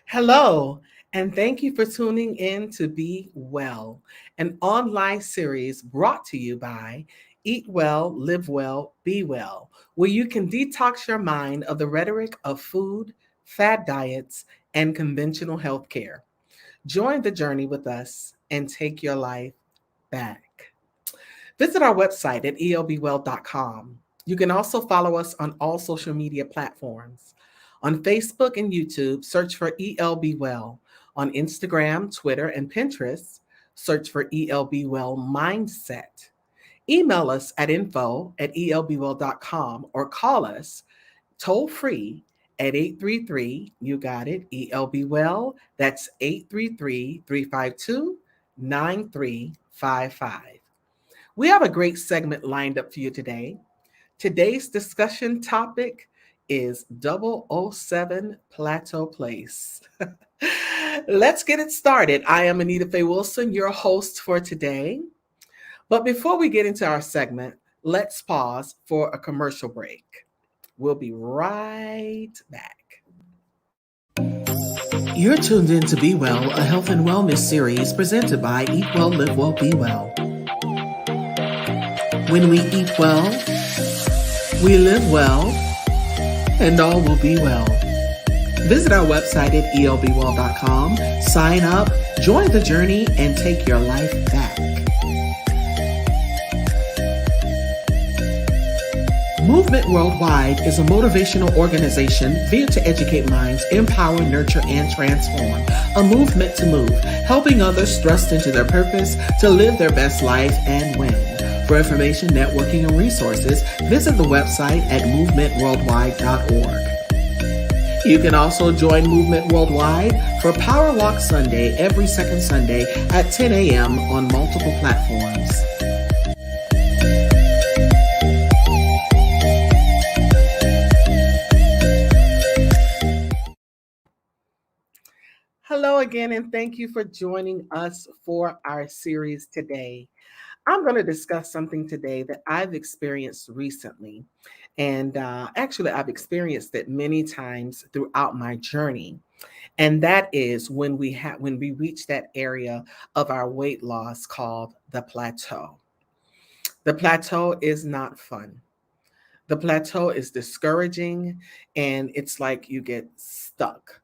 Hello, and thank you for tuning in to Be Well, an online series brought to you by Eat Well, Live Well, Be Well, where you can detox your mind of the rhetoric of food, fad diets, and conventional healthcare. Join the journey with us and take your life back. Visit our website at elbwell.com. You can also follow us on all social media platforms. On Facebook and YouTube, search for ELB Well. On Instagram, Twitter, and Pinterest, search for ELB Well Mindset. Email us at info@elbwell.com or call us toll free at 833, you got it, ELB Well. That's 833-352-9355. We have a great segment lined up for you today. Today's discussion topic is 007 Plateau Place. Let's get it started. I am Anita Faye Wilson, your host for today. But before we get into our segment, let's pause for a commercial break. We'll be right back. You're tuned in to Be Well, a health and wellness series presented by Eat Well, Live Well, Be Well. When we eat well, we live well, and all will be well. Visit our website at elbwell.com, sign up, join the journey, and take your life back. Movement Worldwide is a motivational organization veered to educate minds, empower, nurture, and transform. A movement to move, helping others thrust into their purpose to live their best life and win. For information, networking, and resources, visit the website at movementworldwide.org. You can also join Movement Worldwide for Power Walk Sunday every second Sunday at 10 a.m. on multiple platforms. Hello again, and thank you for joining us for our series today. I'm going to discuss something today that I've experienced recently. And actually, I've experienced it many times throughout my journey. And that is when we reach that area of our weight loss called the plateau. The plateau is not fun. The plateau is discouraging, and it's like you get stuck.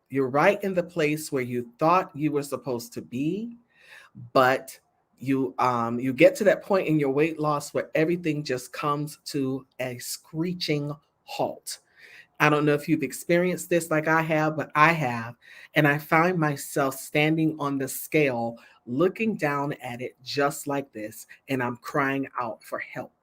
You're right in the place where you thought you were supposed to be, but you get to that point in your weight loss where everything just comes to a screeching halt. I don't know if you've experienced this like I have, but I have. And I find myself standing on the scale, looking down at it just like this, and I'm crying out for help.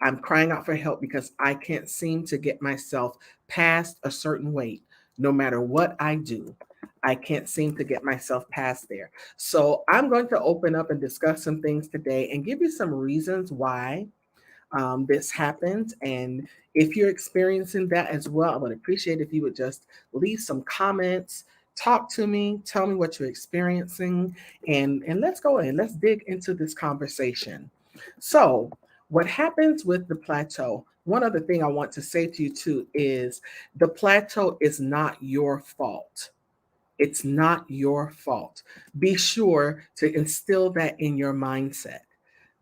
I'm crying out for help because I can't seem to get myself past a certain weight. No matter what I do, I can't seem to get myself past there. So I'm going to open up and discuss some things today and give you some reasons why this happens. And if you're experiencing that as well, I would appreciate if you would just leave some comments, talk to me, tell me what you're experiencing, and let's go in. Let's dig into this conversation. So, what happens with the plateau? One other thing I want to say to you too is the plateau is not your fault. It's not your fault. Be sure to instill that in your mindset.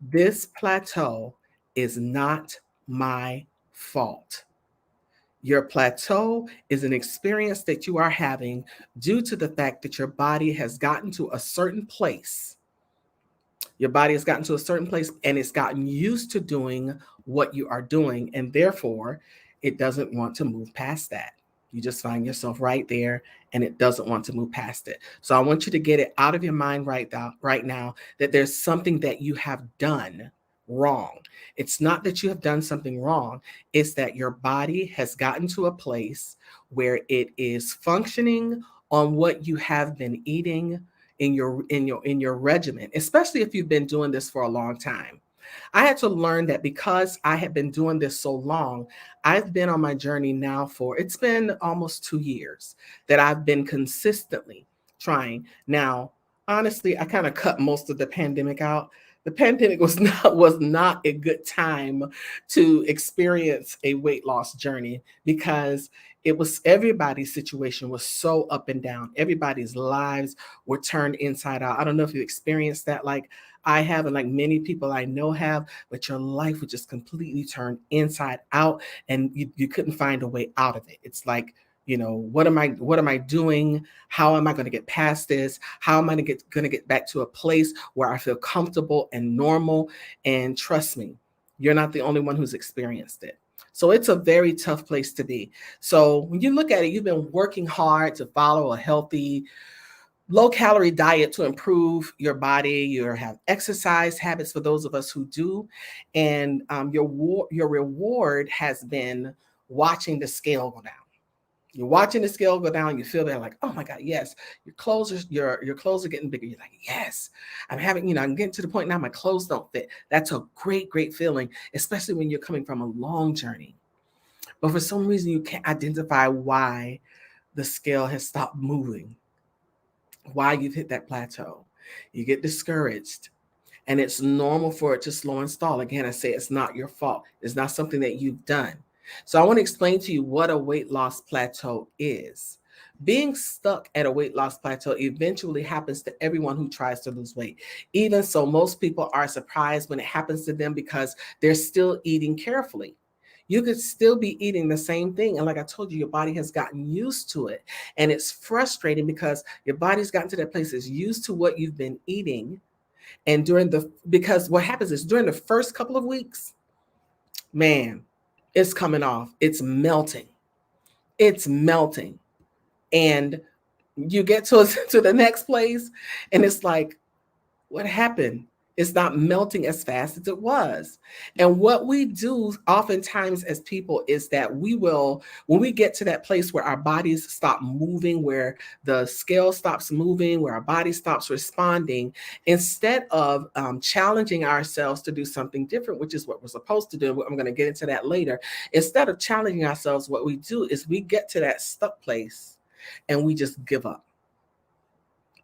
This plateau is not my fault. Your plateau is an experience that you are having due to the fact that your body has gotten to a certain place. Your body has gotten to a certain place and it's gotten used to doing what you are doing, and therefore it doesn't want to move past that. You just find yourself right there and it doesn't want to move past it. So I want you to get it out of your mind right now that there's something that you have done wrong. It's not that you have done something wrong, it's that your body has gotten to a place where it is functioning on what you have been eating in your regimen, especially if you've been doing this for a long time. I had to learn that because I had been doing this so long, I've been on my journey now for it's been almost 2 years that I've been consistently trying. Now, honestly, I kind of cut most of the pandemic out. The pandemic was not a good time to experience a weight loss journey because It was everybody's situation was so up and down. Everybody's lives were turned inside out. I don't know if you experienced that like I have, and like many people I know have, but your life was just completely turned inside out, and you couldn't find a way out of it. It's like, what am I doing? How am I going to get past this? How am I going to get back to a place where I feel comfortable and normal? And trust me, you're not the only one who's experienced it. So it's a very tough place to be. So when you look at it, you've been working hard to follow a healthy, low calorie diet to improve your body. You have exercise habits for those of us who do. And your reward has been watching the scale go down. You're watching the scale go down. You feel that like, oh my God, yes, your clothes are getting bigger. You're like, yes, I'm getting to the point now my clothes don't fit. That's a great, great feeling, especially when you're coming from a long journey. But for some reason, you can't identify why the scale has stopped moving, why you've hit that plateau. You get discouraged, and it's normal for it to slow and stall. Again, I say it's not your fault. It's not something that you've done. So I want to explain to you what a weight loss plateau is. Being stuck at a weight loss plateau eventually happens to everyone who tries to lose weight. Even so, most people are surprised when it happens to them because they're still eating carefully. You could still be eating the same thing. And like I told you, your body has gotten used to it. And it's frustrating because your body's gotten to that place, it's used to what you've been eating. And because what happens is during the first couple of weeks, man, it's coming off. It's melting. It's melting. And you get to to the next place, and it's like, what happened? It's not melting as fast as it was. And what we do oftentimes as people is that when we get to that place where our bodies stop moving, where the scale stops moving, where our body stops responding, instead of challenging ourselves to do something different, which is what we're supposed to do, I'm going to get into that later. Instead of challenging ourselves, what we do is we get to that stuck place and we just give up.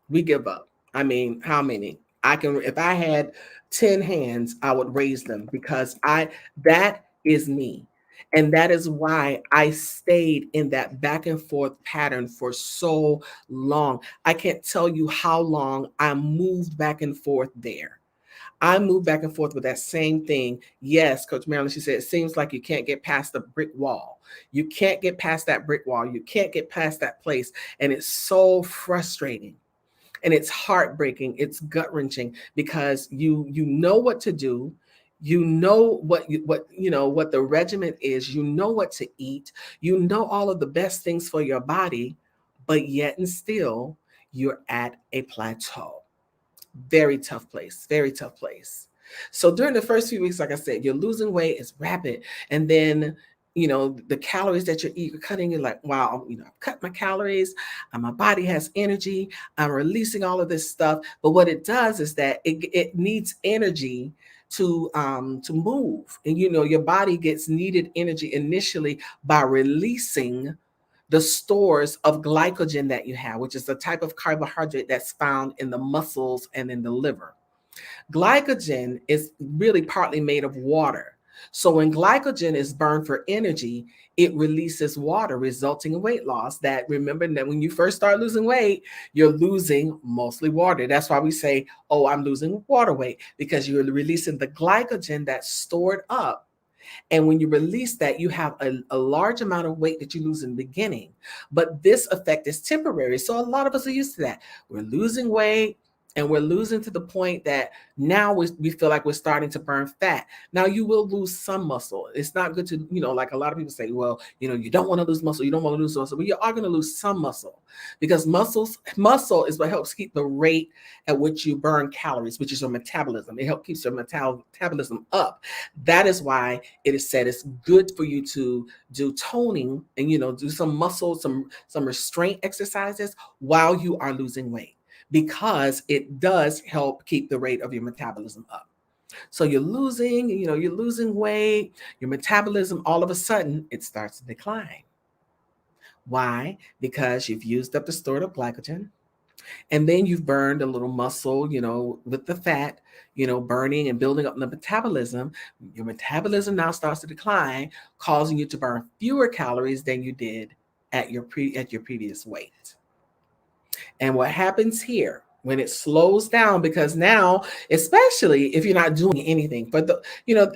We give up. I mean, how many? If I had 10 hands, I would raise them because that is me. And that is why I stayed in that back and forth pattern for so long. I can't tell you how long I moved back and forth there. I moved back and forth with that same thing. Yes, Coach Marilyn, she said, it seems like you can't get past the brick wall. You can't get past that brick wall. You can't get past that place. And it's so frustrating, and it's heartbreaking, it's gut wrenching, because you know what to do, you know what the regimen is, you know what to eat, you know all of the best things for your body, but yet and still you're at a plateau. Very tough place, very tough place. So during the first few weeks, like I said, you're losing weight, it's rapid. And then, the calories that you're cutting, you're like, wow, I've cut my calories, and my body has energy, I'm releasing all of this stuff. But what it does is that it needs energy to move. And your body gets needed energy initially by releasing the stores of glycogen that you have, which is a type of carbohydrate that's found in the muscles and in the liver. Glycogen is really partly made of water. So when glycogen is burned for energy, it releases water, resulting in weight loss. That, remember that when you first start losing weight, you're losing mostly water. That's why we say, oh, I'm losing water weight, because you're releasing the glycogen that's stored up. And when you release that, you have a large amount of weight that you lose in the beginning. But this effect is temporary. So a lot of us are used to that. We're losing weight, and we're losing to the point that now we feel like we're starting to burn fat. Now you will lose some muscle. It's not good to, like a lot of people say, well, you don't want to lose muscle. You don't want to lose muscle, but you are going to lose some muscle, because muscle is what helps keep the rate at which you burn calories, which is your metabolism. It helps keep your metabolism up. That is why it is said it's good for you to do toning and, do some muscle, some restraint exercises while you are losing weight, because it does help keep the rate of your metabolism up. So you're losing weight, your metabolism, all of a sudden, it starts to decline. Why? Because you've used up the stored up glycogen, and then you've burned a little muscle, with the fat, burning and building up the metabolism. Your metabolism now starts to decline, causing you to burn fewer calories than you did at your previous weight. And what happens here when it slows down, because now, especially if you're not doing anything, but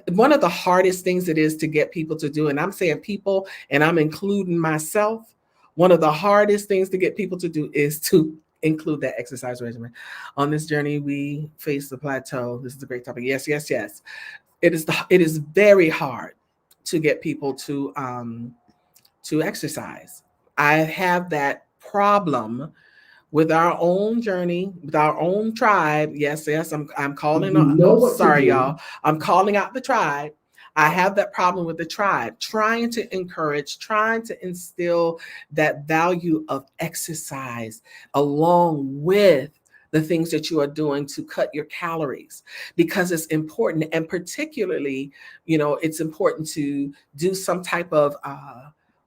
one of the hardest things it is to get people to do, and I'm saying people, and I'm including myself, one of the hardest things to get people to do is to include that exercise regimen. On this journey, we face the plateau. This is a great topic. Yes, yes, yes. It is very hard to get people to exercise. I have that problem with our own journey, with our own tribe. Yes, yes, I'm calling You on. know Oh, what to sorry, do. y'all. I'm calling out the tribe. I have that problem with the tribe, trying to encourage, trying to instill that value of exercise along with the things that you are doing to cut your calories, because it's important. And particularly, it's important to do some type of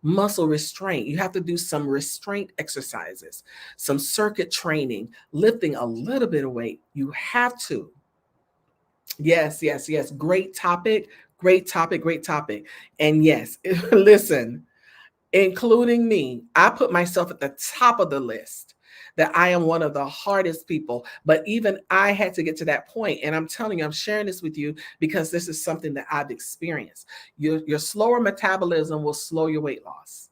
muscle restraint. You have to do some restraint exercises, some circuit training, lifting a little bit of weight. You have to. Yes, yes, yes. Great topic. Great topic. Great topic. And yes, listen, including me, I put myself at the top of the list that I am one of the hardest people. But even I had to get to that point. And I'm telling you, I'm sharing this with you because this is something that I've experienced. Your slower metabolism will slow your weight loss,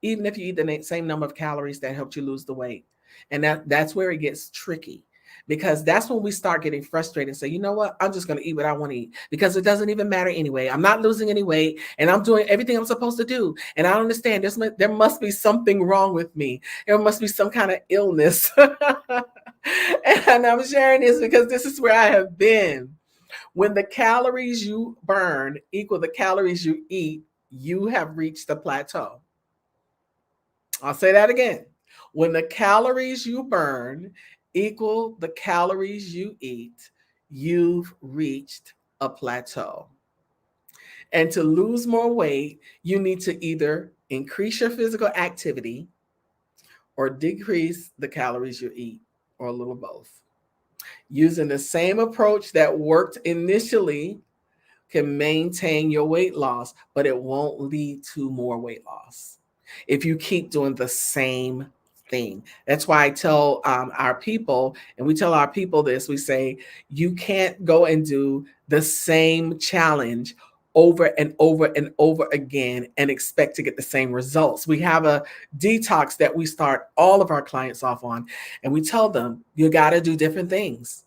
even if you eat the same number of calories that helped you lose the weight. And that's where it gets tricky, because that's when we start getting frustrated and say, you know what, I'm just going to eat what I want to eat because it doesn't even matter anyway. I'm not losing any weight and I'm doing everything I'm supposed to do. And I don't understand. There must be something wrong with me. There must be some kind of illness. And I'm sharing this because this is where I have been. When the calories you burn equal the calories you eat, you have reached the plateau. I'll say that again. When the calories you burn equal the calories you eat, you've reached a plateau. And to lose more weight, you need to either increase your physical activity or decrease the calories you eat, or a little both. Using the same approach that worked initially can maintain your weight loss, but it won't lead to more weight loss if you keep doing the same thing. That's why I tell our people, and we tell our people this, we say, you can't go and do the same challenge over and over and over again and expect to get the same results. We have a detox that we start all of our clients off on, and we tell them, you got to do different things.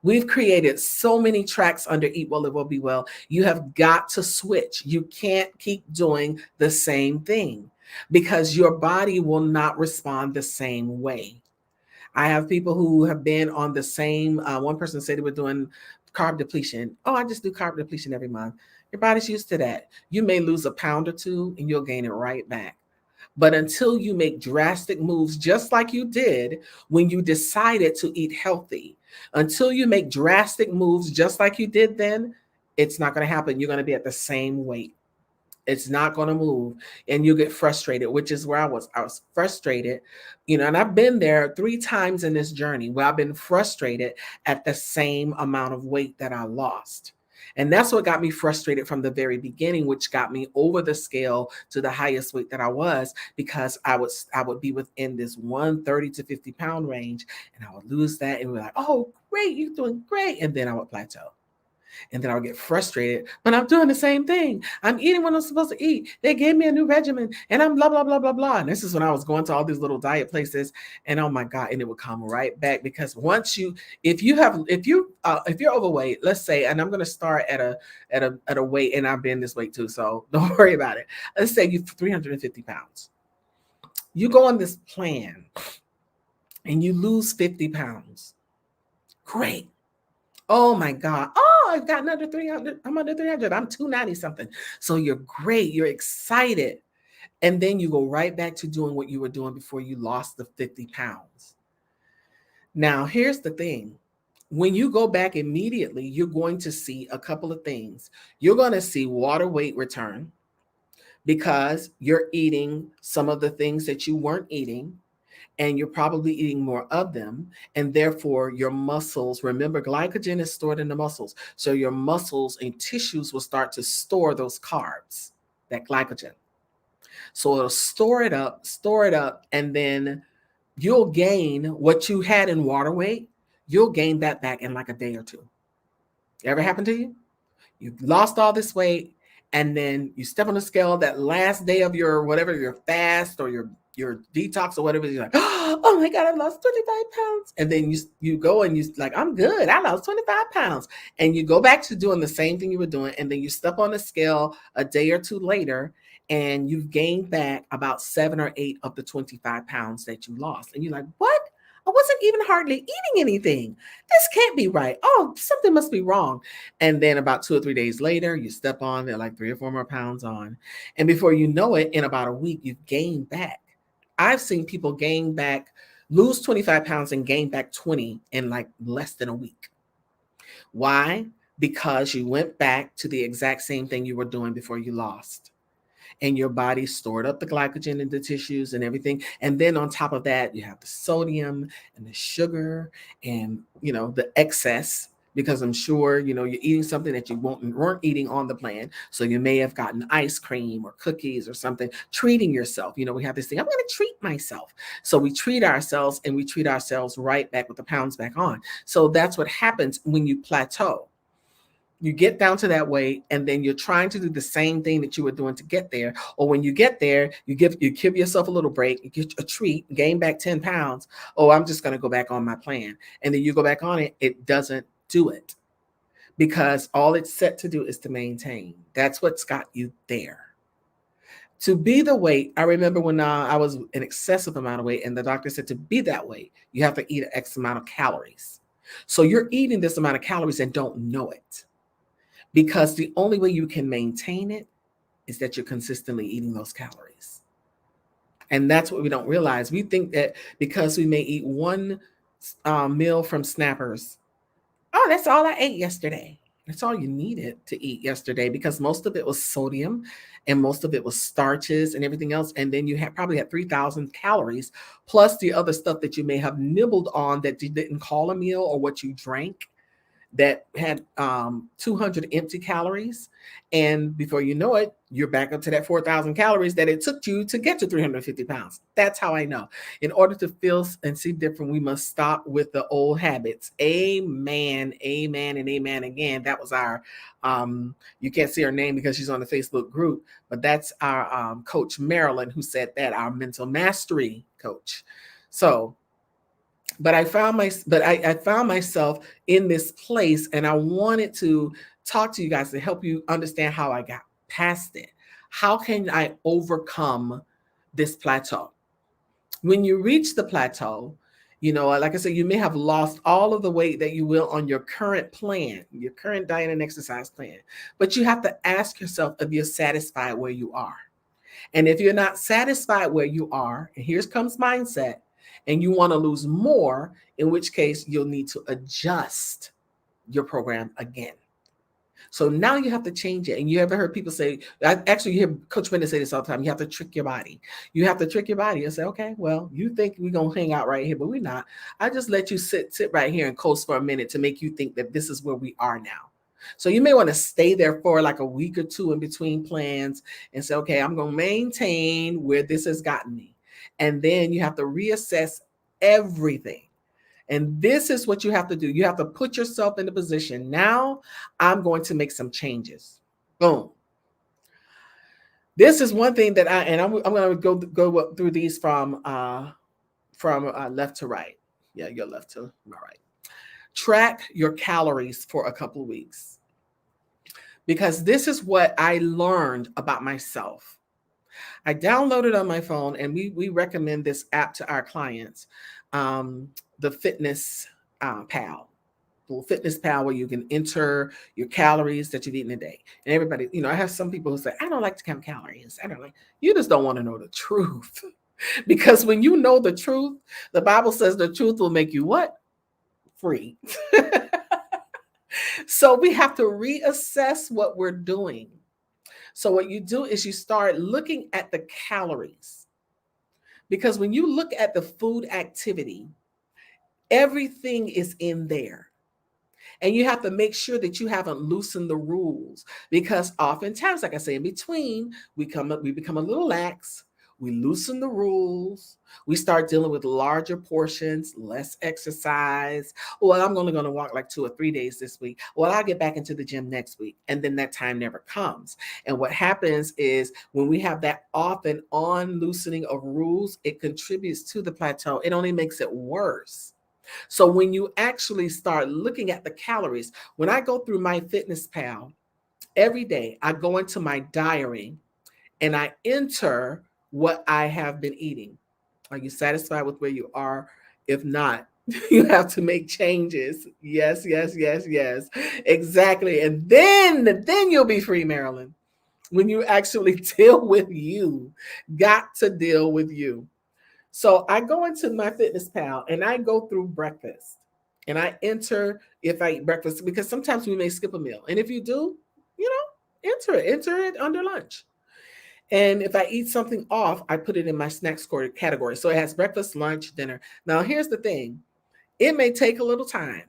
We've created so many tracks under Eat Well, Live Well, Be Well. You have got to switch. You can't keep doing the same thing because your body will not respond the same way. I have people who have been on the same, one person said they were doing carb depletion. Oh, I just do carb depletion every month. Your body's used to that. You may lose a pound or two and you'll gain it right back. But until you make drastic moves, just like you did when you decided to eat healthy, until you make drastic moves, just like you did then, it's not going to happen. You're going to be at the same weight. It's not going to move. And you get frustrated, which is where I was. I was frustrated, and I've been there 3 times in this journey where I've been frustrated at the same amount of weight that I lost. And that's what got me frustrated from the very beginning, which got me over the scale to the highest weight that I was, because I would be within this 130 to 50 pound range, and I would lose that and be like, oh, great, you're doing great. And then I would plateau. And then I would get frustrated, but I'm doing the same thing. I'm eating what I'm supposed to eat. They gave me a new regimen and I'm blah, blah, blah, blah, blah. And this is when I was going to all these little diet places, and oh my God, and it would come right back, because once if you're overweight, let's say, and I'm going to start at a weight, and I've been this weight too, so don't worry about it. Let's say you're 350 pounds. You go on this plan and you lose 50 pounds. Great. Oh my God. Oh, I've gotten under 300. I'm under 300. I'm 290 something. So you're great. You're excited. And then you go right back to doing what you were doing before you lost the 50 pounds. Now, here's the thing. When you go back immediately, you're going to see a couple of things. You're going to see water weight return because you're eating some of the things that you weren't eating, and you're probably eating more of them. And therefore, your muscles, remember, glycogen is stored in the muscles. So your muscles and tissues will start to store those carbs, that glycogen. So it'll store it up, and then you'll gain what you had in water weight. You'll gain that back in like a day or two. Ever happened to you? You lost all this weight, and then you step on the scale that last day of your whatever, your fast or your detox or whatever. You're like, oh my God, I lost 25 pounds. And then you go and you like, I'm good. I lost 25 pounds. And you go back to doing the same thing you were doing. And then you step on the scale a day or two later, and you've gained back about 7 or 8 of the 25 pounds that you lost. And you're like, what? I wasn't even hardly eating anything. This can't be right. Oh, something must be wrong. And then about 2 or 3 days later, you step on, they're like 3 or 4 more pounds on. And before you know it, in about a week, you've gained back. I've seen people gain back, lose 25 pounds and gain back 20 in like less than a week. Why? Because you went back to the exact same thing you were doing before you lost. And your body stored up the glycogen in the tissues and everything. And then on top of that, you have the sodium and the sugar and, the excess, because I'm sure, you're eating something that you weren't eating on the plan. So you may have gotten ice cream or cookies or something, treating yourself. We have this thing, I'm going to treat myself. So we treat ourselves, and we treat ourselves right back with the pounds back on. So that's what happens when you plateau. You get down to that weight, and then you're trying to do the same thing that you were doing to get there. Or when you get there, you give yourself a little break, you get a treat, gain back 10 pounds. Oh, I'm just going to go back on my plan. And then you go back on it. It doesn't do it, because all it's set to do is to maintain. That's what's got you there. To be the weight, I remember when I was an excessive amount of weight, and the doctor said to be that weight, you have to eat an X amount of calories. So you're eating this amount of calories and don't know it. Because the only way you can maintain it is that you're consistently eating those calories. And that's what we don't realize. We think that because we may eat one meal from Snappers, oh, that's all I ate yesterday. That's all you needed to eat yesterday, because most of it was sodium and most of it was starches and everything else. And then you probably had 3,000 calories, plus the other stuff that you may have nibbled on that you didn't call a meal, or what you drank that had 200 empty calories. And before you know it, you're back up to that 4,000 calories that it took you to get to 350 pounds. That's how I know. In order to feel and see different, we must stop with the old habits. Amen, amen, and amen again. That was our, you can't see her name because she's on the Facebook group, but that's our coach Marilyn who said that, our mental mastery coach. So, but I found myself in this place, and I wanted to talk to you guys to help you understand how I got past it. How can I overcome this plateau? When you reach the plateau, like I said, you may have lost all of the weight that you will on your current plan, your current diet and exercise plan, but you have to ask yourself if you're satisfied where you are. And if you're not satisfied where you are, and here comes mindset, and you want to lose more, in which case you'll need to adjust your program again. So now you have to change it. And you ever heard people say, actually, you hear Coach Bennett say this all the time, you have to trick your body. You have to trick your body and say, okay, well, you think we're going to hang out right here, but we're not. I just let you sit right here and coast for a minute to make you think that this is where we are now. So you may want to stay there for like a week or two in between plans and say, okay, I'm going to maintain where this has gotten me. And then you have to reassess everything. And this is what you have to do. You have to put yourself in the position. Now I'm going to make some changes. Boom. This is one thing that I'm going to go through these from left to right. Yeah, your left to my right. Track your calories for a couple of weeks, because this is what I learned about myself. I downloaded on my phone, and we recommend this app to our clients, the Fitness Pal. Fitness Pal, where you can enter your calories that you've eaten a day. And everybody, I have some people who say, I don't like to count calories. I don't like, you just don't want to know the truth. Because when you know the truth, the Bible says the truth will make you what? Free. So we have to reassess what we're doing. So what you do is you start looking at the calories. Because when you look at the food activity, everything is in there. And you have to make sure that you haven't loosened the rules, because oftentimes, like I say, in between, we become a little lax. We loosen the rules. We start dealing with larger portions, less exercise. Well, I'm only going to walk like 2 or 3 days this week. Well, I'll get back into the gym next week. And then that time never comes. And what happens is when we have that off and on loosening of rules, it contributes to the plateau. It only makes it worse. So when you actually start looking at the calories, when I go through my Fitness Pal every day, I go into my diary and I enter what I have been eating. Are you satisfied with where you are? If not, you have to make changes. Yes, yes, yes, yes. Exactly. And then you'll be free, Marilyn. When you actually deal with you, got to deal with you. So I go into my Fitness Pal and I go through breakfast and I enter if I eat breakfast, because sometimes we may skip a meal. And if you do, enter it under lunch. And if I eat something off, I put it in my snacks category. So it has breakfast, lunch, dinner. Now, here's the thing, it may take a little time,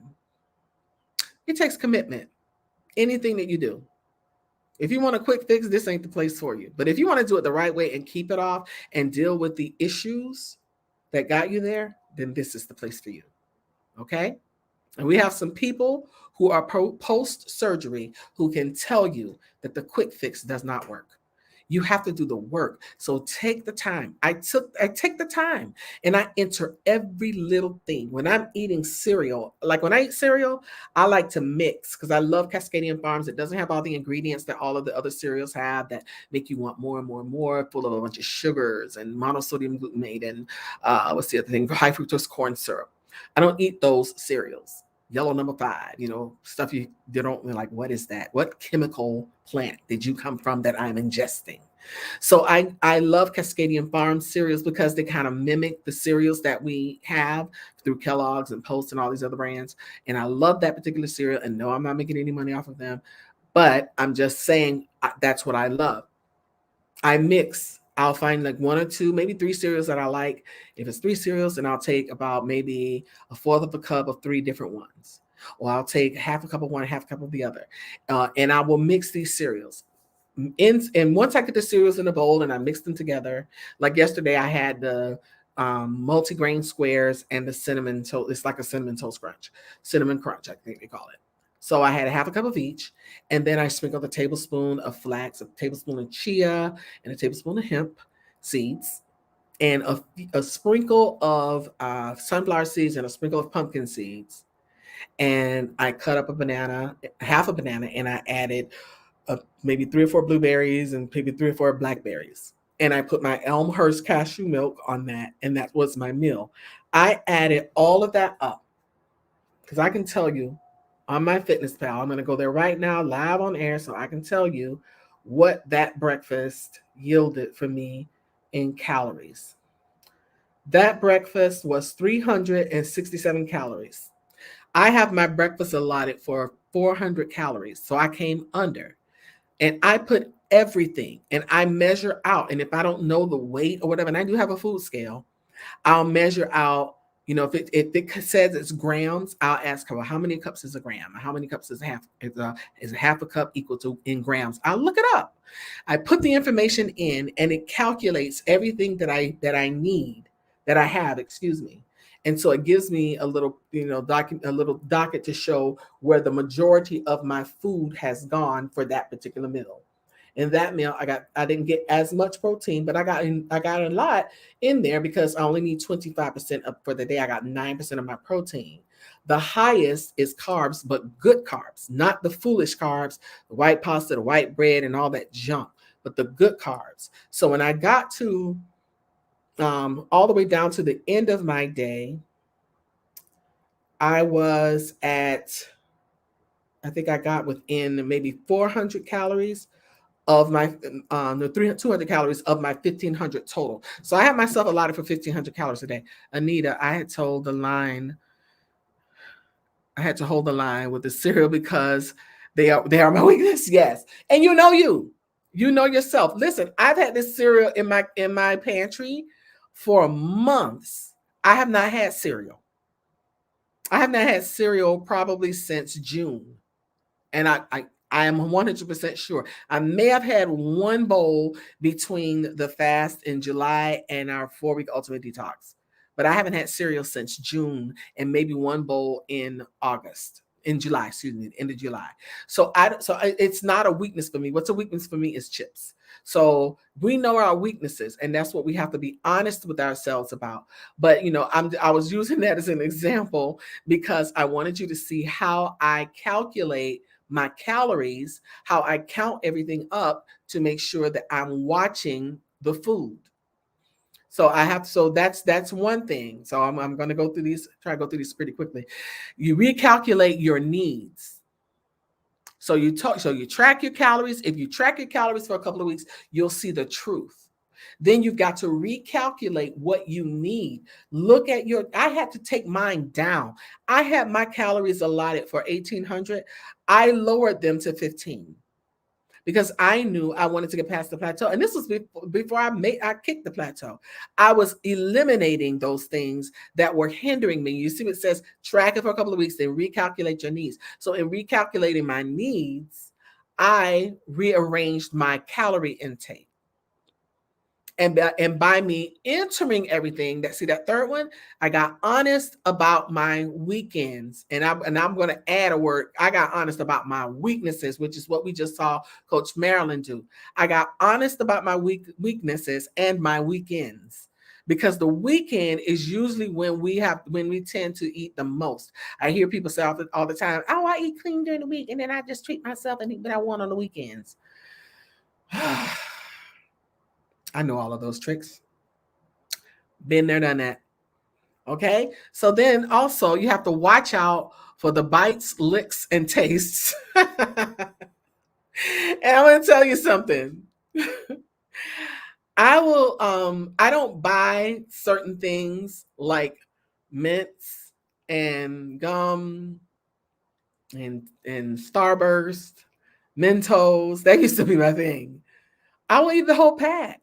it takes commitment. Anything that you do. If you want a quick fix, this ain't the place for you. But if you want to do it the right way and keep it off and deal with the issues that got you there, then this is the place for you. Okay? And we have some people who are post surgery who can tell you that the quick fix does not work. You have to do the work. So take the time. I take the time and I enter every little thing. When I'm eating cereal, like when I eat cereal, I like to mix because I love Cascadian Farms. It doesn't have all the ingredients that all of the other cereals have that make you want more and more and more, full of a bunch of sugars and monosodium glutamate and what's the other thing? High fructose corn syrup. I don't eat those cereals. Yellow number 5, stuff you don't like. What is that? What chemical plant did you come from that I'm ingesting? So I love Cascadian Farm cereals because they kind of mimic the cereals that we have through Kellogg's and Post and all these other brands. And I love that particular cereal. And no, I'm not making any money off of them, but I'm just saying that's what I love. I mix. I'll find like 1 or 2, maybe 3 cereals that I like. If it's 3 cereals, then I'll take about maybe a fourth of a cup of 3 different ones. Or I'll take half a cup of one, half a cup of the other. And I will mix these cereals. And once I get the cereals in a bowl and I mix them together, like yesterday I had the multi-grain squares and the cinnamon toast. It's like a cinnamon crunch, I think they call it. So I had a half a cup of each, and then I sprinkled a tablespoon of flax, a tablespoon of chia, and a tablespoon of hemp seeds, and a sprinkle of sunflower seeds and a sprinkle of pumpkin seeds. And I cut up a banana, half a banana, and I added maybe 3 or 4 blueberries and maybe 3 or 4 blackberries. And I put my Elmhurst cashew milk on that, and that was my meal. I added all of that up because I can tell you on my Fitness Pal, I'm going to go there right now, live on air, so I can tell you what that breakfast yielded for me in calories. That breakfast was 367 calories. I have my breakfast allotted for 400 calories, so I came under. And I put everything and I measure out. And if I don't know the weight or whatever, and I do have a food scale, I'll measure out. If it says it's grams, I'll ask her, well, how many cups is a gram? How many cups is a half a cup equal to in grams? I'll look it up. I put the information in and it calculates everything that I need, that I have, excuse me. And so it gives me a little, a little docket to show where the majority of my food has gone for that particular meal. In that meal, I didn't get as much protein, but I got a lot in there because I only need 25% up for the day. I got 9% of my protein. The highest is carbs, but good carbs, not the foolish carbs, the white pasta, the white bread, and all that junk, but the good carbs. So when I got to all the way down to the end of my day, I think I got within maybe 400 calories of my 200 calories of my 1,500 total. So I had myself allotted for 1,500 calories a day. Anita, I had to hold the line with the cereal because they are my weakness. Yes. And you know yourself. Listen, I've had this cereal in my pantry for months. I have not had cereal. I have not had cereal probably since June. And I am 100% sure. I may have had one bowl between the fast in July and our 4-week ultimate detox, but I haven't had cereal since June, and maybe one bowl in August, in July, excuse me, end of July. It's not a weakness for me. What's a weakness for me is chips. So we know our weaknesses, and that's what we have to be honest with ourselves about. But I was using that as an example because I wanted you to see how I calculate my calories, how I count everything up to make sure that I'm watching the food. So that's one thing. So I'm going to go through these, try to go through these pretty quickly. You recalculate your needs. So you track your calories. If you track your calories for a couple of weeks, you'll see the truth. Then you've got to recalculate what you need. Look at I had to take mine down. I had my calories allotted for 1,800. I lowered them to 15 because I knew I wanted to get past the plateau. And this was before I kicked the plateau. I was eliminating those things that were hindering me. You see what it says, track it for a couple of weeks, then recalculate your needs. So in recalculating my needs, I rearranged my calorie intake. And by me entering everything, that third one, I got honest about my weekends, and I'm going to add a word. I got honest about my weaknesses, which is what we just saw Coach Marilyn do. I got honest about my weaknesses and my weekends, because the weekend is usually when we tend to eat the most. I hear people say all the time, "Oh, I eat clean during the week, and then I just treat myself and eat what I want on the weekends." I know all of those tricks. Been there, done that. Okay. So then also you have to watch out for the bites, licks, and tastes. And I'm going to tell you something. I don't buy certain things like mints and gum and Starburst, Mentos. That used to be my thing. I will eat the whole pack.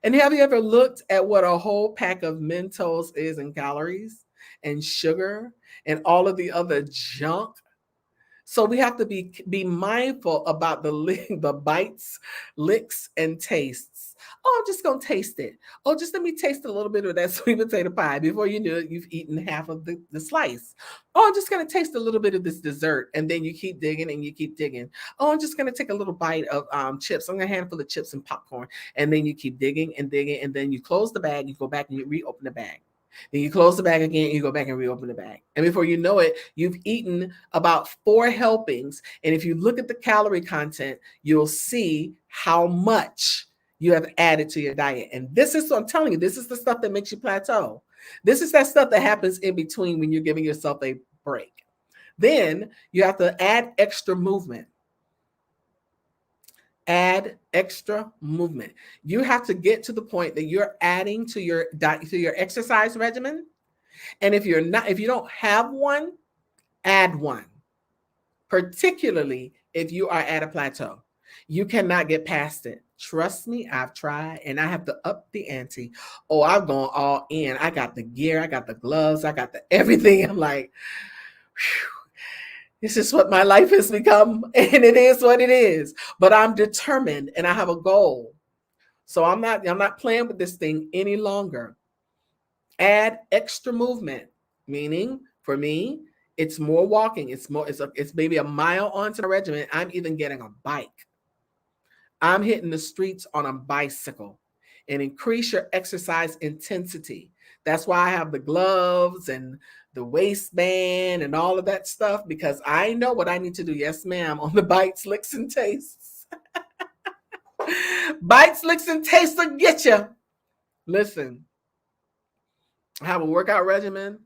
And have you ever looked at what a whole pack of Mentos is in calories and sugar and all of the other junk? So we have to be mindful about the bites, licks, and tastes. Oh, I'm just gonna taste it. Oh, just let me taste a little bit of that sweet potato pie. Before you knew it, you've eaten half of the slice. Oh, I'm just gonna taste a little bit of this dessert, and then you keep digging and you keep digging. Oh, I'm just gonna take a little bite of chips. I'm gonna handful of chips and popcorn, and then you keep digging and digging, and then you close the bag. You go back and you reopen the bag. Then you close the bag again, you go back and reopen the bag. And before you know it, you've eaten about 4 helpings. And if you look at the calorie content, you'll see how much you have added to your diet. And this is, I'm telling you, this is the stuff that makes you plateau. This is that stuff that happens in between when you're giving yourself a break. Then you have to add extra movement. Add extra movement. You have to get to the point that you're adding to your diet, to your exercise regimen. And if you don't have one, add one. Particularly if you are at a plateau. You cannot get past it. Trust me, I've tried, and I have to up the ante. Oh, I've gone all in. I got the gear, I got the gloves, I got the everything. I'm like, whew. This is what my life has become, and it is what it is. But I'm determined, and I have a goal. So I'm not playing with this thing any longer. Add extra movement, meaning for me, it's more walking. It's maybe a mile onto the regimen. I'm even getting a bike. I'm hitting the streets on a bicycle, and increase your exercise intensity. That's why I have the gloves and the waistband and all of that stuff, because I know what I need to do. Yes, ma'am, on the bites, licks, and tastes. Bites, licks, and tastes will get you. Listen, I have a workout regimen.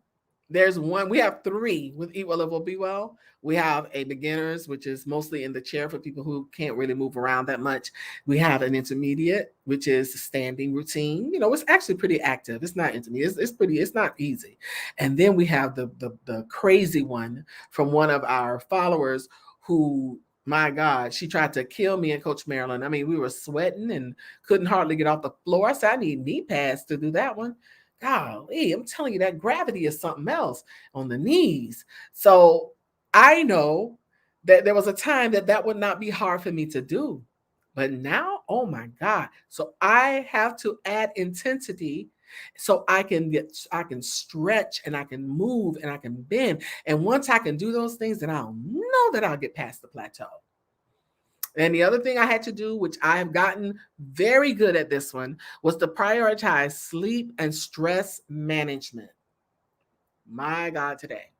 There's one, we have 3 with Eat Well, Live Well, Be Well. We have a beginners, which is mostly in the chair for people who can't really move around that much. We have an intermediate, which is a standing routine. It's actually pretty active. It's not intermediate. It's not easy. And then we have the crazy one from one of our followers who, my God, she tried to kill me and Coach Marilyn. I mean, we were sweating and couldn't hardly get off the floor. I said, I need knee pads to do that one. golly, I'm telling you, that gravity is something else on the knees. So I know that there was a time that that would not be hard for me to do. But now, oh my God. So I have to add intensity so I can stretch and I can move and I can bend. And once I can do those things, then I'll know that I'll get past the plateau. And the other thing I had to do, which I have gotten very good at this one, was to prioritize sleep and stress management. My God, today.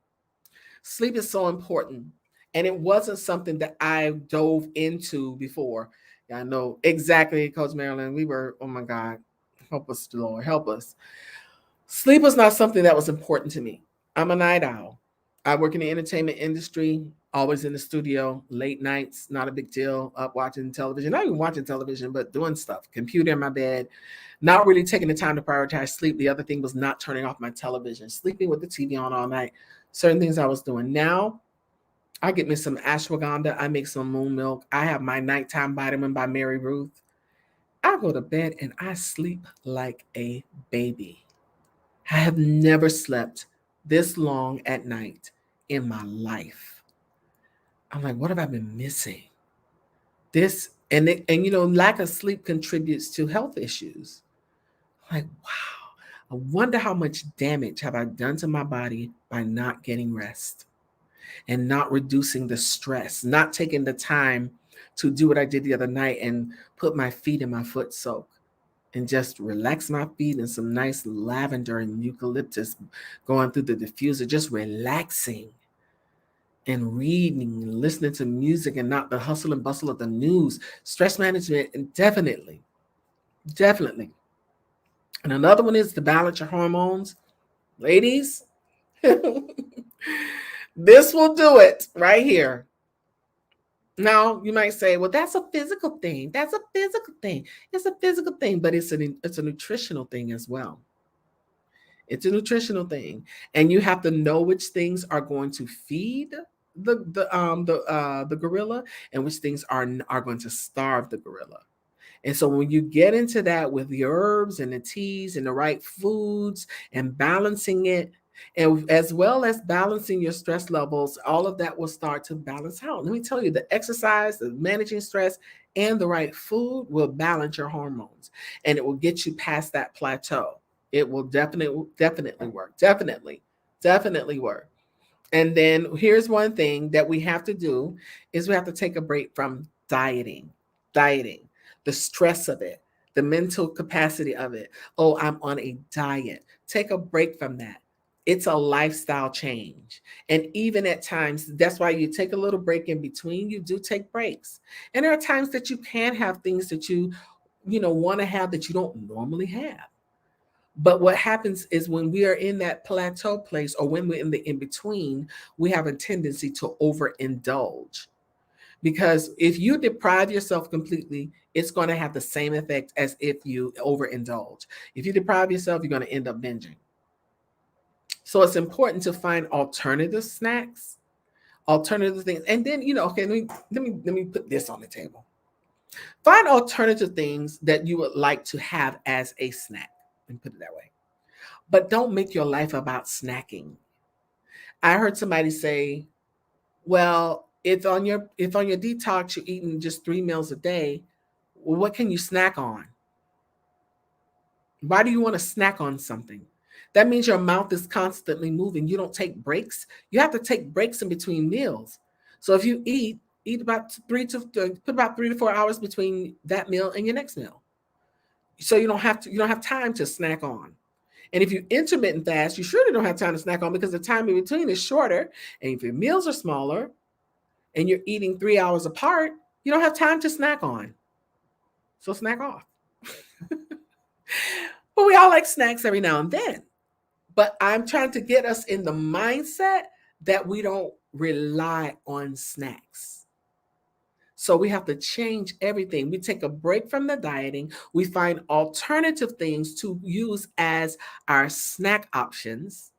Sleep is so important. And it wasn't something that I dove into before. Yeah, I know exactly, Coach Marilyn. We were, oh my God, help us, Lord, help us. Sleep was not something that was important to me. I'm a night owl. I work in the entertainment industry, always in the studio, late nights, not a big deal, up watching television, not even watching television, but doing stuff, computer in my bed, not really taking the time to prioritize sleep. The other thing was not turning off my television, sleeping with the TV on all night, certain things I was doing. Now, I get me some ashwagandha, I make some moon milk, I have my nighttime vitamin by Mary Ruth. I go to bed and I sleep like a baby. I have never slept this long at night in my life. I'm like, what have I been missing? This and lack of sleep contributes to health issues. I'm like, wow. I wonder how much damage have I done to my body by not getting rest and not reducing the stress, not taking the time to do what I did the other night and put my feet in my foot soak and just relax my feet in some nice lavender and eucalyptus going through the diffuser, just relaxing and reading and listening to music and not the hustle and bustle of the news. Stress management, and definitely, definitely. And another one is to balance your hormones. Ladies, this will do it right here. Now you might say, well, that's a physical thing. That's a physical thing. It's a physical thing, but it's a nutritional thing as well. It's a nutritional thing, and you have to know which things are going to feed the gorilla, and which things are going to starve the gorilla. And so when you get into that with the herbs and the teas and the right foods and balancing it, and as well as balancing your stress levels, all of that will start to balance out. Let me tell you, the exercise, the managing stress, and the right food will balance your hormones, and it will get you past that plateau. It will definitely work. Definitely work. And then here's one thing that we have to do is we have to take a break from dieting, the stress of it, the mental capacity of it. Oh, I'm on a diet. Take a break from that. It's a lifestyle change. And even at times, that's why you take a little break in between. You do take breaks. And there are times that you can have things that you want to have that you don't normally have. But what happens is when we are in that plateau place or when we're in the in between, we have a tendency to overindulge. Because if you deprive yourself completely, it's going to have the same effect as if you overindulge. If you deprive yourself, you're going to end up binging. So it's important to find alternative snacks, alternative things. And then, okay, let me put this on the table. Find alternative things that you would like to have as a snack. Let me put it that way. But don't make your life about snacking. I heard somebody say, well, if on your detox you're eating just 3 meals a day, well, what can you snack on? Why do you want to snack on something? That means your mouth is constantly moving. You don't take breaks. You have to take breaks in between meals. So if you eat about put about 3 to 4 hours between that meal and your next meal. So you don't have time to snack on. And if you intermittent fast, you surely don't have time to snack on because the time in between is shorter. And if your meals are smaller and you're eating 3 hours apart, you don't have time to snack on. So snack off. But we all like snacks every now and then. But I'm trying to get us in the mindset that we don't rely on snacks. So we have to change everything. We take a break from the dieting. We find alternative things to use as our snack options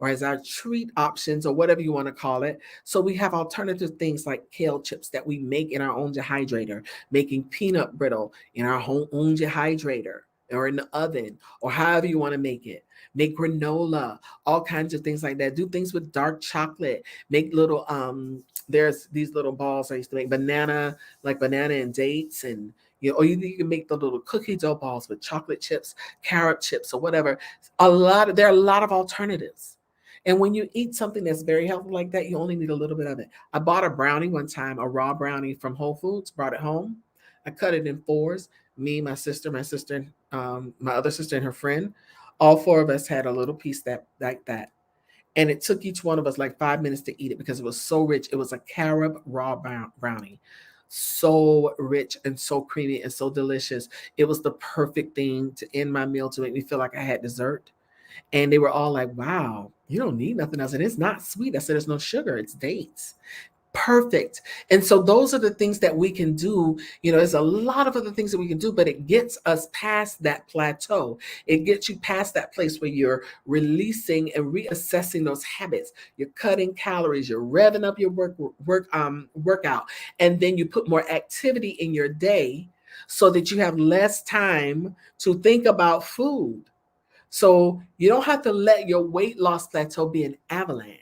or as our treat options or whatever you want to call it. So we have alternative things like kale chips that we make in our own dehydrator, making peanut brittle in our own dehydrator. or in the oven, or however you want to make it. Make granola, all kinds of things like that. Do things with dark chocolate. Make little there's these little balls I used to make, banana, like banana and dates, and or you can make the little cookie dough balls with chocolate chips, carrot chips, or whatever. There are a lot of alternatives. And when you eat something that's very healthy like that, you only need a little bit of it. I bought a brownie one time, a raw brownie from Whole Foods, brought it home. I cut it in fours. Me, my other sister, and her friend. All four of us had a little piece that like that. And it took each one of us like 5 minutes to eat it because it was so rich. It was a carob raw brownie. So rich and so creamy and so delicious. It was the perfect thing to end my meal, to make me feel like I had dessert. And they were all like, wow, you don't need nothing else. And it's not sweet. I said, there's no sugar, it's dates. Perfect. And so those are the things that we can do. There's a lot of other things that we can do, but it gets us past that plateau. It gets you past that place where you're releasing and reassessing those habits. You're cutting calories, you're revving up your workout, and then you put more activity in your day so that you have less time to think about food. So you don't have to let your weight loss plateau be an avalanche.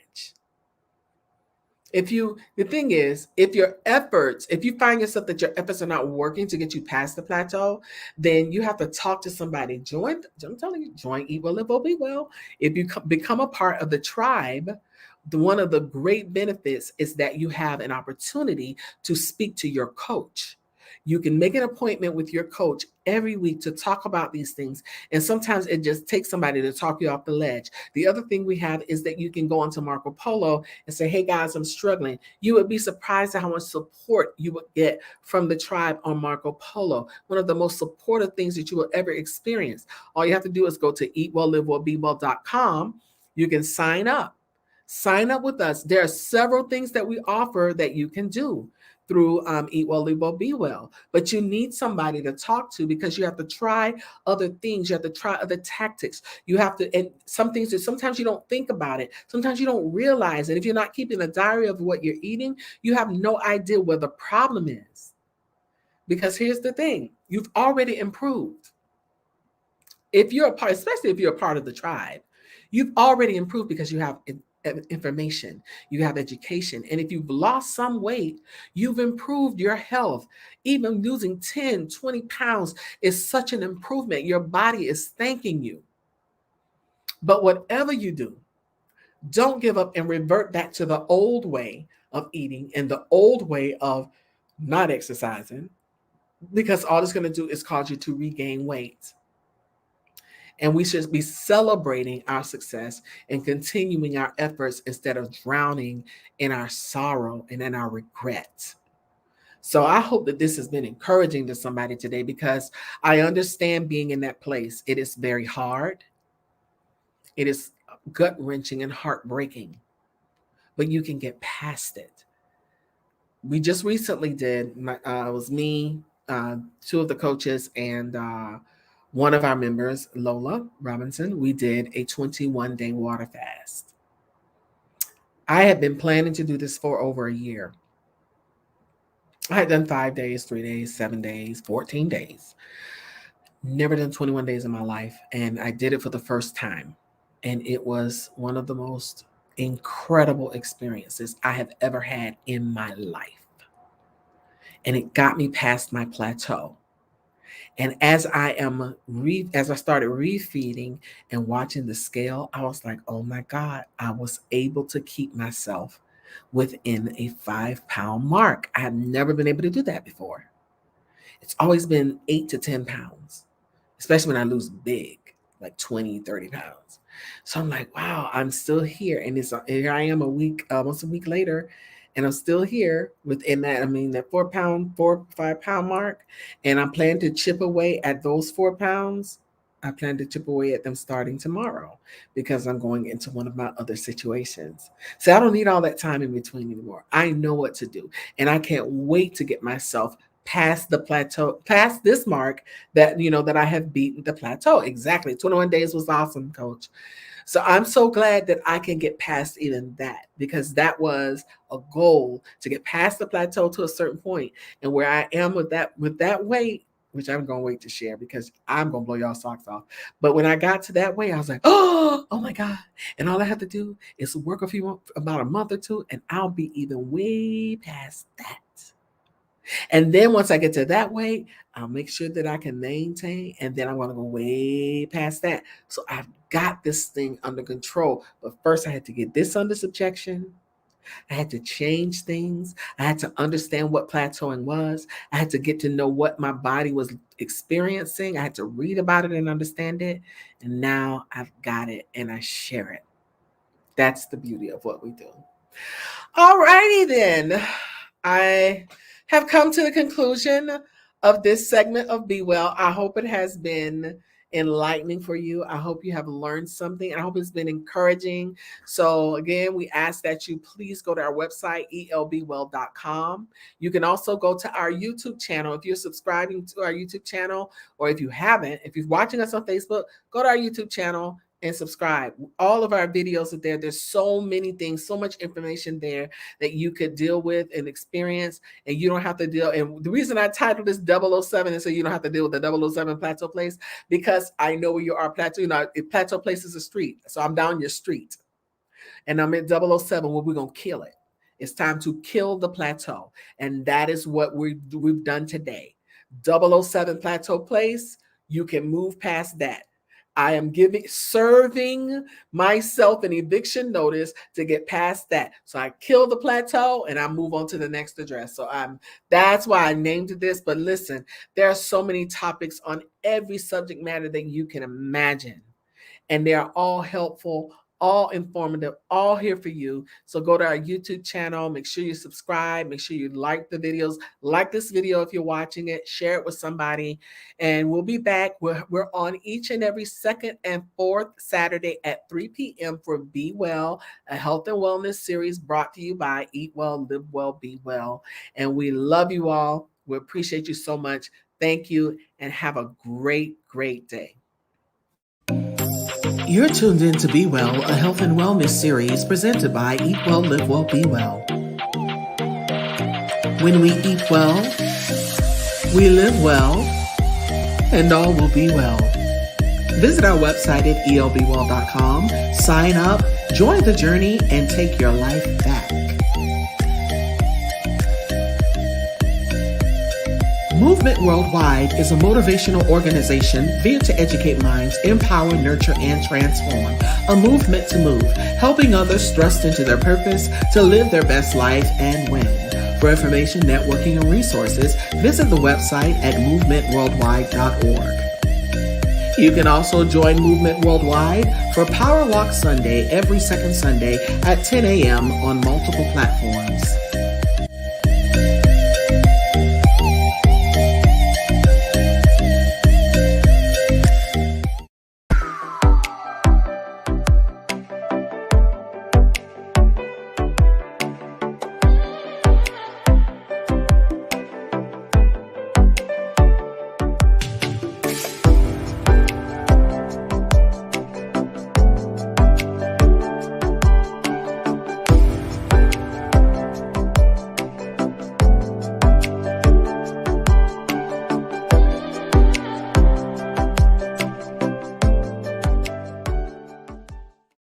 The thing is, if you find yourself that your efforts are not working to get you past the plateau, then you have to talk to somebody. I'm telling you, join Eat Well, Live Well, Be Well. If you become a part of the tribe, one of the great benefits is that you have an opportunity to speak to your coach. You can make an appointment with your coach every week to talk about these things. And sometimes it just takes somebody to talk you off the ledge. The other thing we have is that you can go onto Marco Polo and say, hey guys, I'm struggling. You would be surprised at how much support you would get from the tribe on Marco Polo. One of the most supportive things that you will ever experience. All you have to do is go to eatwelllivewellbewell.com. You can sign up. Sign up with us. There are several things that we offer that you can do through Eat Well, Live Well, Be Well. But you need somebody to talk to because you have to try other things. You have to try other tactics. You have to, and some things that sometimes you don't think about it. Sometimes you don't realize it. If you're not keeping a diary of what you're eating, you have no idea where the problem is. Because here's the thing, you've already improved. Especially if you're a part of the tribe, you've already improved because you have information, you have education. And if you've lost some weight, you've improved your health. Even losing 10, 20 pounds is such an improvement. Your body is thanking you. But whatever you do, don't give up and revert back to the old way of eating and the old way of not exercising, because all it's going to do is cause you to regain weight. And we should be celebrating our success and continuing our efforts instead of drowning in our sorrow and in our regret. So I hope that this has been encouraging to somebody today, because I understand being in that place. It is very hard. It is gut-wrenching and heartbreaking, but you can get past it. We just recently did, it was me, two of the coaches, and one of our members, Lola Robinson, we did a 21-day water fast. I had been planning to do this for over a year. I had done 5 days, 3 days, 7 days, 14 days. Never done 21 days in my life. And I did it for the first time. And it was one of the most incredible experiences I have ever had in my life. And it got me past my plateau. And as I started refeeding and watching the scale, I was like, oh my God, I was able to keep myself within a 5-pound mark. I have never been able to do that before. It's always been 8 to 10 pounds, especially when I lose big, like 20, 30 pounds. So I'm like, wow, I'm still here. And here I am almost a week later, and I'm still here within that. That 4 or 5 pound mark. And I'm planning to chip away at those 4 pounds. I plan to chip away at them starting tomorrow, because I'm going into one of my other situations. So I don't need all that time in between anymore. I know what to do. And I can't wait to get myself past the plateau, past this mark that I have beaten the plateau. Exactly. 21 days was awesome, Coach. So I'm so glad that I can get past even that, because that was a goal, to get past the plateau to a certain point. And where I am with that weight, which I'm going to wait to share because I'm going to blow y'all socks off. But when I got to that way, I was like, oh my God. And all I have to do is work about a month or two, and I'll be even way past that. And then once I get to that weight, I'll make sure that I can maintain, and then I'm going to go way past that. So I've got this thing under control. But first, I had to get this under subjection. I had to change things. I had to understand what plateauing was. I had to get to know what my body was experiencing. I had to read about it and understand it. And now I've got it and I share it. That's the beauty of what we do. All righty then. I have come to the conclusion of this segment of Be Well. I hope it has been enlightening for you. I hope you have learned something. I hope it's been encouraging. So again, we ask that you please go to our website, elbwell.com. You can also go to our YouTube channel. If you're subscribing to our YouTube channel, or if you haven't, if you're watching us on Facebook, go to our YouTube channel and subscribe. All of our videos are there. There's so many things, so much information there that you could deal with and experience, and you don't have to deal. And the reason I titled this 007 is so you don't have to deal with the 007 Plateau Place, because I know where you are, Plateau. You know, if Plateau Place is a street, so I'm down your street, and I'm at 007 where we're going to kill it. It's time to kill the plateau, and that is what we've done today. 007 Plateau Place, you can move past that. I am serving myself an eviction notice to get past that. So I kill the plateau and I move on to the next address. So that's why I named it this. But listen, there are so many topics on every subject matter that you can imagine. And they are all helpful, all informative, all here for you. So go to our YouTube channel. Make sure you subscribe. Make sure you like the videos. Like this video if you're watching it. Share it with somebody. And we'll be back. We're on each and every second and fourth Saturday at 3 p.m. for Be Well, a health and wellness series brought to you by Eat Well, Live Well, Be Well. And we love you all. We appreciate you so much. Thank you, and have a great, great day. You're tuned in to Be Well, a health and wellness series presented by Eat Well, Live Well, Be Well. When we eat well, we live well, and all will be well. Visit our website at elbwell.com, sign up, join the journey, and take your life back. Movement Worldwide is a motivational organization veered to educate minds, empower, nurture, and transform. A movement to move, helping others thrust into their purpose to live their best life and win. For information, networking, and resources, visit the website at movementworldwide.org. You can also join Movement Worldwide for Power Walk Sunday every second Sunday at 10 a.m. on multiple platforms.